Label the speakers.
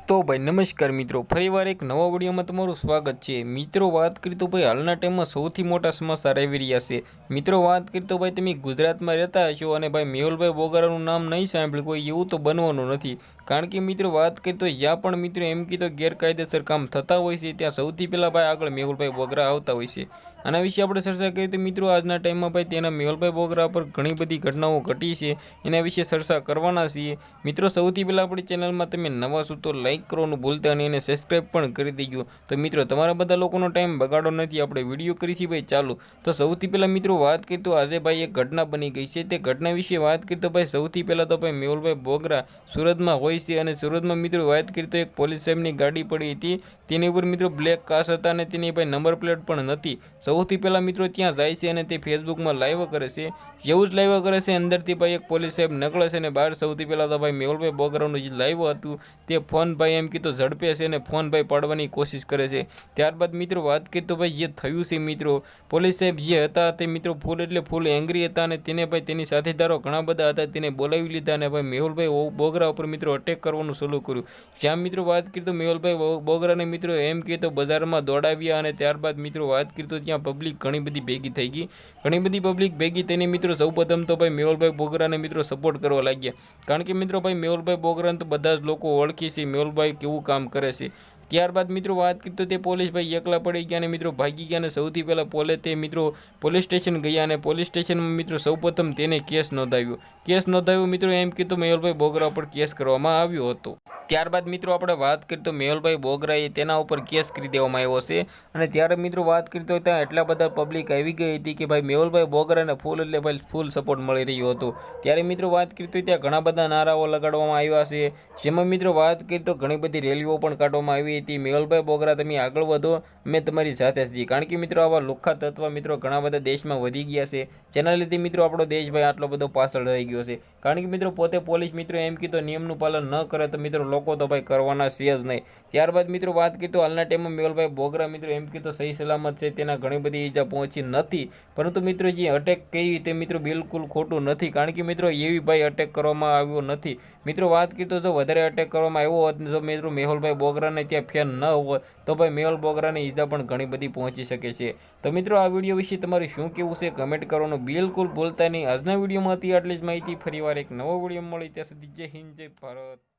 Speaker 1: तो भाई नमस्कार मित्रों, फरीवार एक नवा विडियो में तमारुं स्वागत है। मित्रों बात करीए तो भाई हालना टाइम में सौथी मोटा समाचार આવી રહ્યા છે। मित्रों बात करीए तो भाई તમે ગુજરાતમાં રહેતા હશો અને ભાઈ મેહુલભાઈ બોગરાનું નામ નહીં સાંભળ્યું કોઈ એવું તો બનવાનું નથી। કારણ કે મિત્રો વાત કરીએ તો જ્યાં પણ મિત્રો એમ કીધો ગેરકાયદેસર કામ થતા હોય છે ત્યાં સૌથી પહેલા ભાઈ આગળ મેહુલભાઈ બોગરા આવતા હોય છે। આના વિશે આપણે ચર્ચા કરીએ તો મિત્રો આજના ટાઈમમાં ભાઈ તેના મેહુલભાઈ બોગરા પર ઘણી બધી ઘટનાઓ ઘટી છે, એના વિશે ચર્ચા કરવાના છીએ। મિત્રો સૌથી પહેલાં આપણી ચેનલમાં તમે નવા છો તો લાઈક કરવાનું ભૂલતા નહીં અને સબસ્ક્રાઈબ પણ કરી દેજો। તો મિત્રો તમારા બધા લોકોનો ટાઈમ બગાડો નથી, આપણે વિડીયો કરીશું ભાઈ ચાલુ। તો સૌથી પહેલાં મિત્રો વાત કરીએ તો આજે ભાઈ એક ઘટના બની ગઈ છે। તે ઘટના વિશે વાત કરીએ તો ભાઈ સૌથી પહેલાં તો ભાઈ મેહુલભાઈ બોગરા સુરતમાં હોય છે અને સુરતમાં મિત્રો વાત કરીએ તો એક પોલીસ સાહેબની ગાડી પડી હતી, તેની ઉપર મિત્રો બ્લેક કાચ હતા અને તેની ભાઈ નંબર પ્લેટ પણ નથી। સૌથી પહેલાં મિત્રો ત્યાં જાય છે અને તે ફેસબુકમાં લાઈવ કરે છે। જેવું જ લાઈવ કરે છે અંદરથી ભાઈ એક પોલીસ સાહેબ નીકળે છે અને બહાર સૌથી પહેલાં તો ભાઈ મેહુલભાઈ બોગરાનું જે લાઈવ હતું તે ફોન ભાઈ એમ કીધું ઝડપે છે અને ફોન ભાઈ પાડવાની કોશિશ કરે છે। ત્યારબાદ મિત્રો વાત કરીએ તો ભાઈ જે થયું છે મિત્રો પોલીસ સાહેબ જે હતા તે મિત્રો ફૂલ એટલે ફૂલ એંગ્રી હતા અને તેને ભાઈ તેની સાથીદારો ઘણા બધા હતા, તેને બોલાવી લીધા અને ભાઈ મેહુલભાઈ બોગરા ઉપર મિત્રો અટેક કરવાનું શરૂ કર્યું। જ્યાં મિત્રો વાત કરીએ તો મેહુલભાઈ બોગરાને મિત્રો એમ કહે તો બજારમાં દોડાવ્યા અને ત્યારબાદ મિત્રો વાત કરીએ તો ત્યાં પબ્લિક ઘણી બધી ભેગી થઈ ગઈ। ઘણી બધી પબ્લિક ભેગી થઈને મિત્રો સૌપ્રથમ તો ભાઈ મેહુલભાઈ બોગરાને મિત્રો સપોર્ટ કરવા લાગ્યા, કારણ કે મિત્રો ભાઈ મેહુલભાઈ બોગરાને તો બધા જ લોકો ઓળખે છે, મેહુલભાઈ કેવું કામ કરે છે। ત્યારબાદ મિત્રો વાત કરીએ તો તે પોલીસ ભાઈ એકલા પડી ગયા અને મિત્રો ભાગી ગયા અને સૌથી પહેલાં તે મિત્રો પોલીસ સ્ટેશન ગયા અને પોલીસ સ્ટેશનમાં મિત્રો સૌપ્રથમ તેને કેસ નોંધાવ્યો મિત્રો એમ કીધું મેહુલભાઈ બોગરા ઉપર કેસ કરવામાં આવ્યો હતો। ત્યારબાદ મિત્રો આપણે વાત કરીએ તો મેહુલભાઈ બોગરાએ તેના ઉપર કેસ કરી દેવામાં આવ્યો છે અને ત્યારે મિત્રો વાત કરીએ તો ત્યાં એટલા બધા પબ્લિક આવી ગઈ હતી કે ભાઈ મેહુલભાઈ બોગરાને ફૂલ એટલે ભાઈ ફૂલ સપોર્ટ મળી રહ્યો હતો। ત્યારે મિત્રો વાત કરીએ તો ત્યાં ઘણા બધા નારાઓ લગાડવામાં આવ્યા છે, જેમાં મિત્રો વાત કરીએ તો ઘણી બધી રેલીઓ પણ કાઢવામાં આવી હતી। મેહુલભાઈ બોગરા તમે આગળ વધો, મેં તમારી સાથે છીએ, કારણ કે મિત્રો આવા લુખ્ખા તત્વ મિત્રો ઘણા બધા દેશમાં વધી ગયા છે, જેના લીધે મિત્રો આપણો દેશ ભાઈ આટલો બધો પાછળ રહી ગયો છે। કારણ કે મિત્રો પોતે પોલીસ મિત્રો એમ કીધો નિયમનું પાલન ન કરે તો મિત્રો લોકો તો ભાઈ કરવાના છે જ નહીં। ત્યારબાદ મિત્રો વાત કરીએ તો હાલના ટાઈમમાં મેહુલભાઈ બોગરા મિત્રો એમ કીધો સહી સલામત છે, તેના ઘણી બધી ઈજા પહોંચી નથી, પરંતુ મિત્રો જે અટેક કહી તે મિત્રો બિલકુલ ખોટું નથી, કારણ કે મિત્રો એવી ભાઈ અટેક કરવામાં આવ્યો નથી। મિત્રો વાત કરીએ તો જો વધારે અટેક કરવામાં આવ્યો હોત જો મિત્રો મેહુલભાઈ બોગરાને ત્યાં ફેન ન હોત તો ભાઈ મેહુલ બોગરાને ઈજા પણ ઘણી બધી પહોંચી શકે છે। તો મિત્રો આ વિડીયો વિશે તમારું શું કહેવું છે કમેન્ટ કરવાનું બિલકુલ ભૂલતા નહીં। આજના વિડીયોમાં હતી આટલી જ માહિતી, ફરીવાર એક નવો વિડીયો મળી ત્યાં સુધી જય હિન્દ જય ભારત।